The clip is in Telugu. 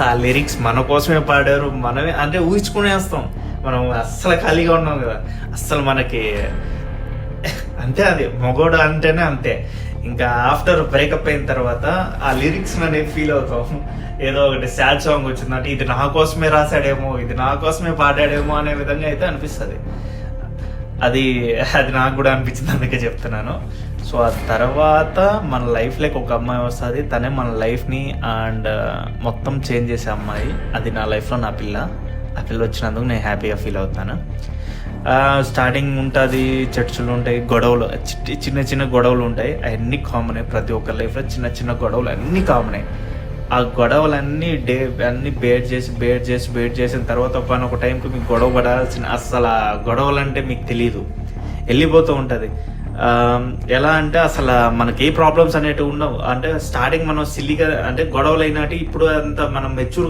అనిపిస్తుంది. ఆ లిరిక్స్ మన కోసమే పాడారు, మనమే అంటే ఊహించుకునేస్తాం. మనం అస్సలు ఖాళీగా ఉన్నాం కదా, అస్సలు మనకి అంతే. అది మగోడు అంటేనే అంతే. ఇంకా ఆఫ్టర్ బ్రేకప్ అయిన తర్వాత ఆ లిరిక్స్ అనేది ఫీల్ అవుతాం. ఏదో ఒకటి సాడ్ సాంగ్ వచ్చిందంటే ఇది నా కోసమే రాశాడేమో, ఇది నా కోసమే పాడాడేమో అనే విధంగా అయితే అనిపిస్తుంది. అది అది నాకు కూడా అనిపించింది, అందుకే చెప్తున్నాను. సో ఆ తర్వాత మన లైఫ్లోకి ఒక అమ్మాయి వస్తుంది. తనే మన లైఫ్ని అండ్ మొత్తం చేంజ్ చేసే అమ్మాయి. అది నా లైఫ్లో నా పిల్ల. ఆ పిల్ల వచ్చినందుకు నేను హ్యాపీగా ఫీల్ అవుతాను. స్టార్టింగ్ ఉంటుంది, చర్చలు ఉంటాయి, గొడవలు, చిన్న చిన్న గొడవలు ఉంటాయి. అవన్నీ కామనే, ప్రతి ఒక్కరి లైఫ్లో చిన్న చిన్న గొడవలు అన్నీ కామనే. ఆ గొడవలన్నీ అన్నీ బేట్ చేసిన తర్వాత ఒక టైంకి మీకు గొడవ పడాల్సిన, అస్సలు ఆ గొడవలు అంటే మీకు తెలియదు, వెళ్ళిపోతూ ఉంటుంది. ఎలా అంటే అసలు మనకి ఏ ప్రాబ్లమ్స్ అనేటివి ఉండవు. అంటే స్టార్టింగ్ మనం సిల్లీగా అంటే గొడవలు అయినట్టు, ఇప్పుడు అంత మనం మెచ్యూర్గా